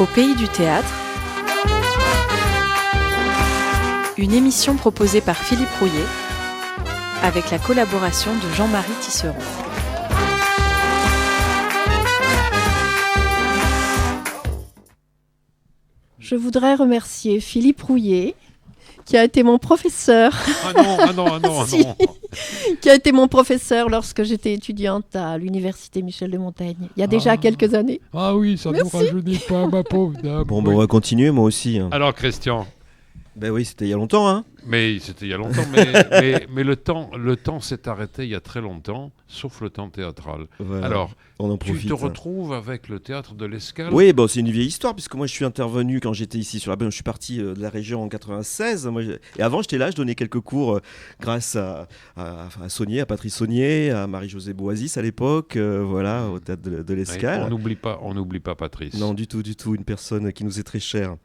Au pays du théâtre, une émission proposée par Philippe Rouillet avec la collaboration de Jean-Marie Tisserand. Je voudrais remercier Philippe Rouillet, qui a été mon professeur. Ah non. Si. Qui a été mon professeur lorsque j'étais étudiante à l'université Michel de Montaigne, il y a déjà quelques années. Ah oui, ça ne nous rajeunit pas, ma pauvre dame. Bon, on va continuer, moi aussi. Alors, Christian. Ben oui, c'était il y a longtemps, hein. Mais c'était il y a longtemps, mais le temps s'est arrêté il y a très longtemps, sauf le temps théâtral. Voilà, alors, on en profite, tu te retrouves avec le théâtre de l'Escale. Oui, bon, c'est une vieille histoire, puisque moi je suis intervenu quand j'étais ici sur la Baie, je suis parti de la région en 96. Et avant, j'étais là, je donnais quelques cours grâce à Saunier, à Patrice Saunier, à Marie-Josée Boisis à l'époque, voilà, au théâtre de l'Escale. Oui, on n'oublie pas Patrice. Non, du tout, une personne qui nous est très chère.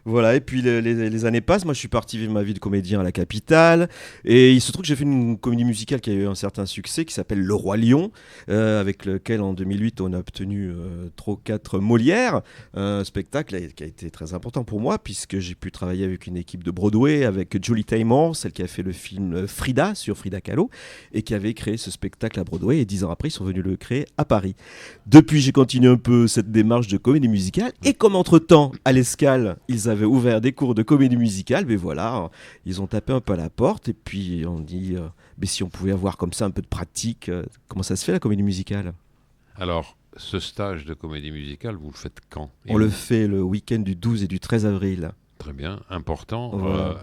Voilà, et puis les années passent, moi je suis parti vivre ma vie de comédien à la capitale, et il se trouve que j'ai fait une comédie musicale qui a eu un certain succès, qui s'appelle Le Roi Lion, avec lequel en 2008 on a obtenu 3 ou 4 Molières, un spectacle qui a été très important pour moi, puisque j'ai pu travailler avec une équipe de Broadway, avec Julie Taymor, celle qui a fait le film Frida, sur Frida Kahlo, et qui avait créé ce spectacle à Broadway, et 10 ans après ils sont venus le créer à Paris. Depuis j'ai continué un peu cette démarche de comédie musicale, et comme entre-temps, à l'Escale, ils avaient ouvert des cours de comédie musicale, mais voilà, ils ont tapé un peu à la porte et puis on dit mais si on pouvait avoir comme ça un peu de pratique, comment ça se fait la comédie musicale? Alors, ce stage de comédie musicale, vous le faites quand? On le fait le week-end du 12 et du 13 avril. Très bien, important. Voilà.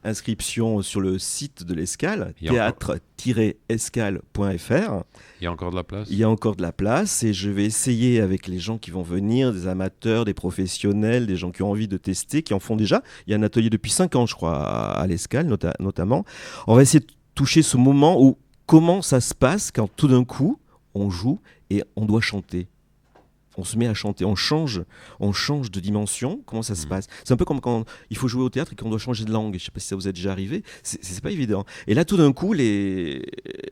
Inscription sur le site de l'Escale, théâtre-escale.fr. Il y a encore de la place? Il y a encore de la place et je vais essayer avec les gens qui vont venir, des amateurs, des professionnels, des gens qui ont envie de tester, qui en font déjà. Il y a un atelier depuis 5 ans, je crois, à l'Escale notamment. On va essayer de toucher ce moment où comment ça se passe quand tout d'un coup on joue et on doit chanter. On se met à chanter, on change de dimension. Comment ça se passe? C'est un peu comme quand il faut jouer au théâtre et qu'on doit changer de langue. Je ne sais pas si ça vous est déjà arrivé. C'est pas évident. Et là, tout d'un coup, les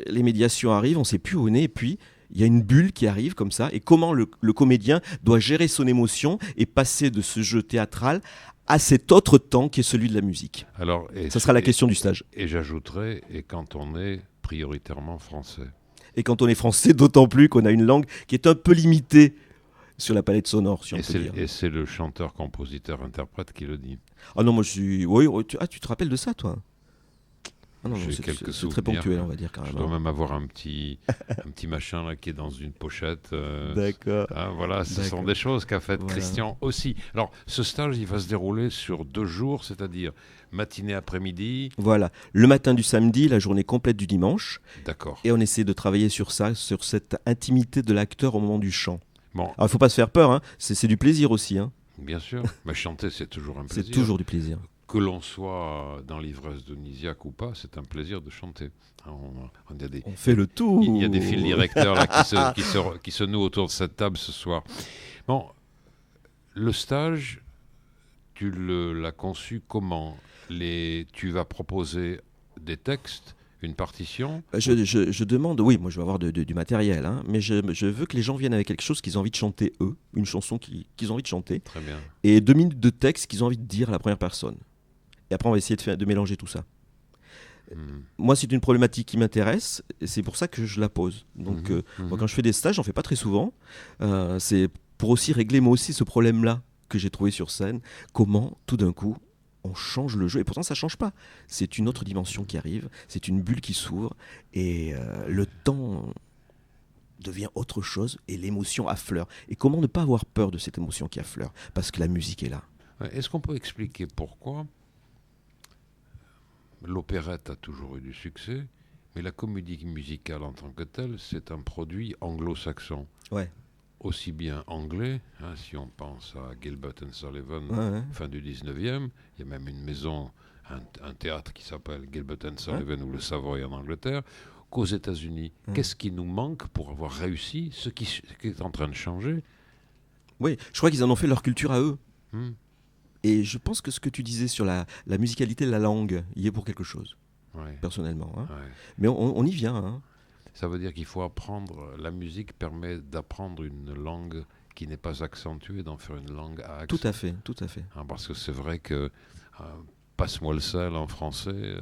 médiations arrivent, on ne sait plus où on est. Et puis, il y a une bulle qui arrive comme ça. Et comment le comédien doit gérer son émotion et passer de ce jeu théâtral à cet autre temps qui est celui de la musique. Alors, ça sera la question du stage. Et j'ajouterai, et quand on est prioritairement français. Et quand on est français, d'autant plus qu'on a une langue qui est un peu limitée sur la palette sonore, si on peut dire. Et c'est le chanteur, compositeur, interprète qui le dit. Ah non, moi je suis... Oui, tu te rappelles de ça, toi? Ah non, c'est très ponctuel, on va dire, carrément. Je dois même avoir un petit machin là, qui est dans une pochette. D'accord. Voilà, ce sont des choses qu'a fait Christian aussi. Alors, ce stage, il va se dérouler sur 2 jours, c'est-à-dire matinée, après-midi. Voilà, le matin du samedi, la journée complète du dimanche. D'accord. Et on essaie de travailler sur ça, sur cette intimité de l'acteur au moment du chant. Bon. Alors, il ne faut pas se faire peur, hein. C'est du plaisir aussi. Hein. Bien sûr, mais chanter, c'est toujours un plaisir. C'est toujours du plaisir. Que l'on soit dans l'ivresse de Nisiac ou pas, c'est un plaisir de chanter. On fait le tout. Il y a des fils directeurs là, qui se nouent autour de cette table ce soir. Bon, le stage, tu l'as conçu comment? Tu vas proposer des textes, une partition? Je demande, oui, moi je vais avoir du matériel, hein, mais je veux que les gens viennent avec quelque chose qu'ils ont envie de chanter eux, une chanson qu'ils ont envie de chanter. Très bien. Et 2 minutes de texte qu'ils ont envie de dire à la première personne. Et après on va essayer de mélanger tout ça. Moi c'est une problématique qui m'intéresse, et c'est pour ça que je la pose. Donc moi, quand je fais des stages, j'en fais pas très souvent, c'est pour aussi régler moi aussi ce problème-là que j'ai trouvé sur scène. Comment tout d'un coup on change le jeu, et pourtant ça change pas. C'est une autre dimension qui arrive, c'est une bulle qui s'ouvre, et le temps devient autre chose, et l'émotion affleure. Et comment ne pas avoir peur de cette émotion qui affleure? Parce que la musique est là. Est-ce qu'on peut expliquer pourquoi l'opérette a toujours eu du succès, mais la comédie musicale en tant que telle, c'est un produit anglo-saxon? Ouais. Aussi bien anglais, hein, si on pense à Gilbert and Sullivan, fin du 19e, il y a même une maison, un théâtre qui s'appelle Gilbert and Sullivan ou le Savoy en Angleterre, qu'aux États-Unis. Qu'est-ce qui nous manque pour avoir réussi ce qui est en train de changer? Oui, je crois qu'ils en ont fait leur culture à eux. Et je pense que ce que tu disais sur la musicalité de la langue y est pour quelque chose, personnellement. Hein. Mais on y vient. Hein. Ça veut dire qu'il faut apprendre, la musique permet d'apprendre une langue qui n'est pas accentué, d'en faire une langue à accent. Tout à fait, tout à fait. Parce que c'est vrai que passe-moi le sel en français,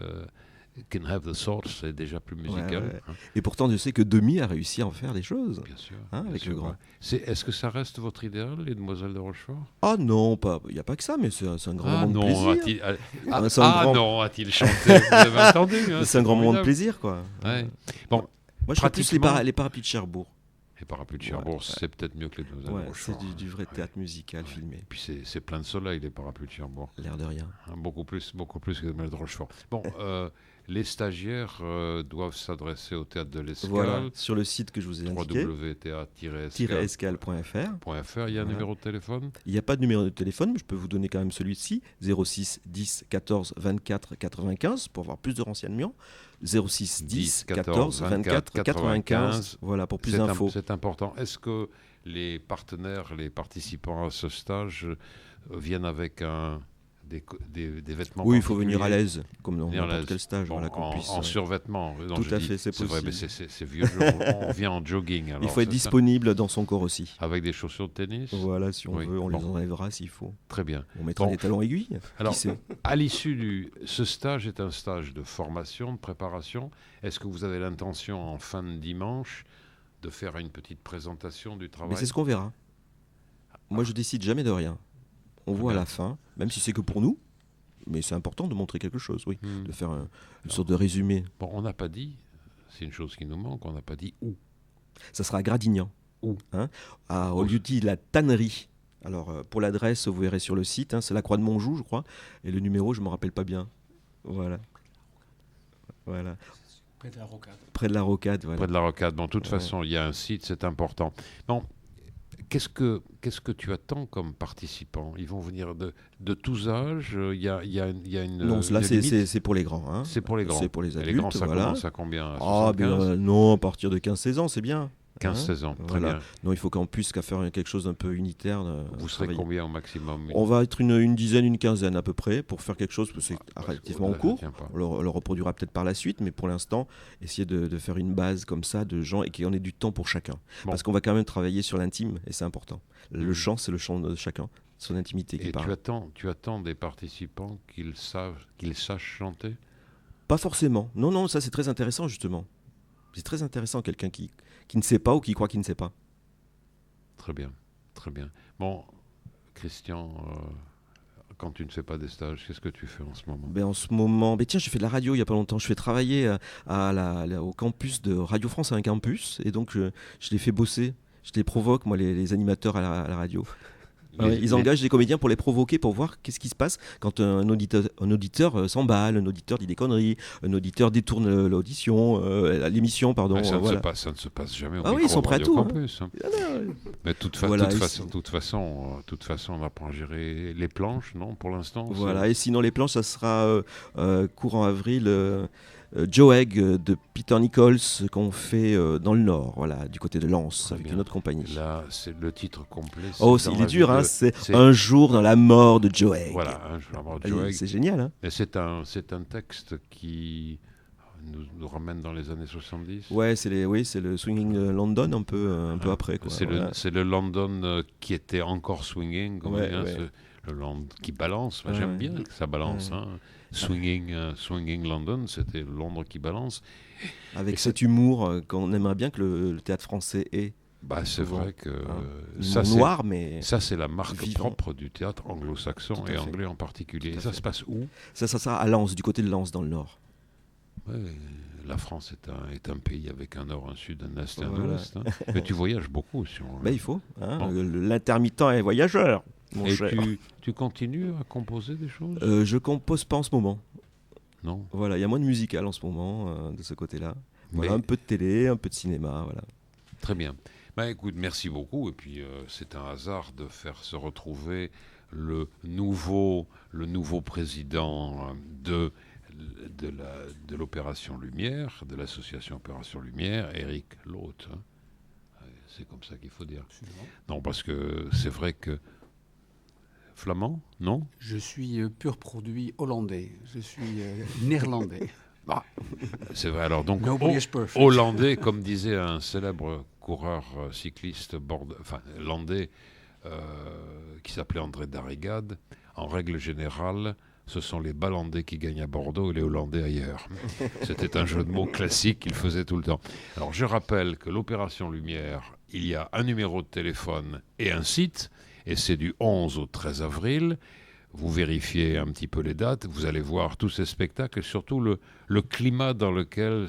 can have the sauce, c'est déjà plus musical. Ouais. Et pourtant, je sais que Demy a réussi à en faire des choses. Bien sûr. Avec le grand. Est-ce que ça reste votre idéal, les Demoiselles de Rochefort? Ah non, il n'y a pas que ça, mais c'est un grand moment de plaisir. A-t-il chanté? Vous avez entendu, hein, c'est un grand moment de plaisir, quoi. Ouais. Bon, moi, je ferais plus les parapluies de Cherbourg. Les parapluies de Cherbourg, c'est peut-être mieux que les Demoiselles de Rochefort. C'est du vrai théâtre musical filmé. Et puis c'est plein de soleil, les parapluies de Cherbourg. L'air de rien. Beaucoup plus que les Demoiselles de Rochefort. Bon, les stagiaires doivent s'adresser au Théâtre de l'Escale. Voilà, sur le site que je vous ai indiqué. www.escale.fr. Il y a un numéro de téléphone? Il n'y a pas de numéro de téléphone, mais je peux vous donner quand même celui-ci, 06 10 14 24 95, pour avoir plus de renseignements. 06 10 14 24 95. Voilà, pour plus d'infos. C'est important. Est-ce que les partenaires, les participants à ce stage viennent avec des vêtements? Oui, il faut venir à l'aise, comme dans n'importe quel stage. Bon, voilà, en survêtement. Tout à fait, c'est possible. vrai, mais c'est vieux jeu. On vient en jogging. Alors, il faut être disponible dans son corps aussi. Avec des chaussures de tennis? Voilà, si on veut, on les enlèvera s'il faut. Très bien. On mettra des talons aiguilles. Alors, à l'issue ce stage est un stage de formation, de préparation. Est-ce que vous avez l'intention, en fin de dimanche, de faire une petite présentation du travail? Mais c'est ce qu'on verra. Moi, je décide jamais de rien. On voit à la fin, même si c'est que pour nous, mais c'est important de montrer quelque chose, oui, de faire une sorte de résumé. Bon, on n'a pas dit, c'est une chose qui nous manque, on n'a pas dit où. Ça sera à Gradignan. Où? Au lieu dit la tannerie. Alors, pour l'adresse, vous verrez sur le site, c'est la Croix de Montjoux, je crois, et le numéro, je ne me rappelle pas bien. Voilà. Près de la Rocade. Près de la Rocade, voilà. Près de la Rocade. Bon, de toute façon, il y a un site, c'est important. Bon, qu'est-ce que tu attends comme participants? Ils vont venir de tous âges? Il y a une non, là, limite? c'est pour les grands. Hein. C'est pour les grands. C'est pour les adultes. Et les grands, ça commence à combien? À 75? Non, à partir de 15-16 ans, c'est bien. 15-16 ans, très bien. Non, il faut qu'on puisse faire quelque chose d'un peu unitaire. Vous serez combien au maximum? On va être une dizaine, une quinzaine à peu près pour faire quelque chose, parce que c'est relativement en cours. On le reproduira peut-être par la suite, mais pour l'instant, essayer de faire une base comme ça de gens et qu'on ait du temps pour chacun. Bon. Parce qu'on va quand même travailler sur l'intime et c'est important. Le chant, c'est le chant de chacun, son intimité qui parle. Tu attends des participants qu'ils sachent chanter? Pas forcément. Non, ça c'est très intéressant justement. C'est très intéressant, quelqu'un qui ne sait pas ou qui croit qu'il ne sait pas. Très bien, très bien. Bon, Christian, quand tu ne fais pas des stages, qu'est-ce que tu fais en ce moment? En ce moment, tiens, j'ai fait de la radio il n'y a pas longtemps. Je fais travailler au campus de Radio France, à un campus, et donc je les fais bosser. Je les provoque, moi, les animateurs à la radio. Ils engagent des comédiens pour les provoquer, pour voir qu'est-ce qui se passe quand un auditeur s'emballe, un auditeur dit des conneries, un auditeur détourne l'émission, pardon. Ça ne se passe jamais au micro ils sont prêts à tout. Campus, Mais de toute façon, on va apprendre à gérer les planches, non, pour l'instant. Voilà, et sinon les planches, ça sera courant avril. Joe Egg de Peter Nichols qu'on fait dans le Nord, voilà, du côté de Lens, avec une autre compagnie. Là, c'est le titre complet. Il est dur, c'est Un jour dans la mort de Joe Egg. Voilà, Un jour dans la mort de Joe Egg. C'est génial. Hein. Et c'est un texte qui nous ramène dans les années 70. Ouais, c'est le swinging London un peu après. Quoi. C'est le London qui était encore swinging, comme le London qui balance. J'aime bien que ça balance. Hein. Swinging London, c'était Londres qui balance. Avec cet humour qu'on aimerait bien que le théâtre français ait. C'est vrai que ça c'est la marque propre du théâtre anglo-saxon et anglais en particulier. Et ça se passe où? Ça sera à Lens, du côté de Lens, dans le Nord. La France est un pays avec un nord, un sud, un est et un ouest. Hein. Mais tu voyages beaucoup. Il faut. L'intermittent est voyageur. Et tu continues à composer des choses? Je compose pas en ce moment. Non. Voilà, il y a moins de musical en ce moment de ce côté-là. Voilà, un peu de télé, un peu de cinéma, voilà. Très bien. Écoute, merci beaucoup. Et puis c'est un hasard de faire se retrouver le nouveau président de l'Opération Lumière, de l'association Opération Lumière, Eric Loth. Hein. C'est comme ça qu'il faut dire. Absolument. Non, parce que c'est vrai que flamand, non? Je suis pur produit hollandais. Je suis néerlandais. C'est vrai, alors donc hollandais, comme disait un célèbre coureur cycliste landais qui s'appelait André Darrigade. En règle générale, ce sont les Ballandais qui gagnent à Bordeaux et les Hollandais ailleurs. C'était un jeu de mots classique qu'il faisait tout le temps. Alors je rappelle que l'Opération Lumière, il y a un numéro de téléphone et un site, et c'est du 11 au 13 avril. Vous vérifiez un petit peu les dates, vous allez voir tous ces spectacles et surtout le climat dans lequel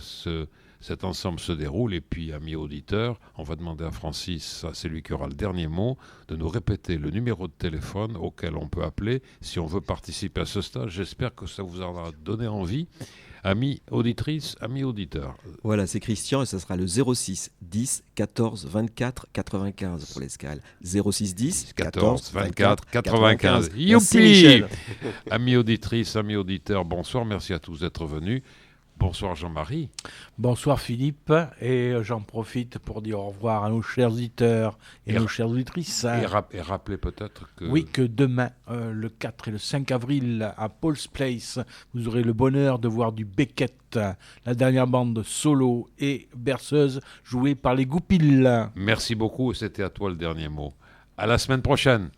cet ensemble se déroule. Et puis, amis auditeurs, on va demander à Francis, c'est lui qui aura le dernier mot, de nous répéter le numéro de téléphone auquel on peut appeler si on veut participer à ce stage. J'espère que ça vous aura donné envie. Amis auditrices, amis auditeurs. Voilà, c'est Christian et ça sera le 06 10 14 24 95 pour l'escale. 06 10 14 24 95. Youpi! Amis auditrices, amis auditeurs, bonsoir, merci à tous d'être venus. Bonsoir Jean-Marie. Bonsoir Philippe, et j'en profite pour dire au revoir à nos chers auditeurs et nos chères auditrices. Et rappeler peut-être que... Oui, que demain, le 4 et le 5 avril, à Paul's Place, vous aurez le bonheur de voir du Beckett, la dernière bande solo et berceuse jouée par les Goupils. Merci beaucoup, et c'était à toi le dernier mot. À la semaine prochaine.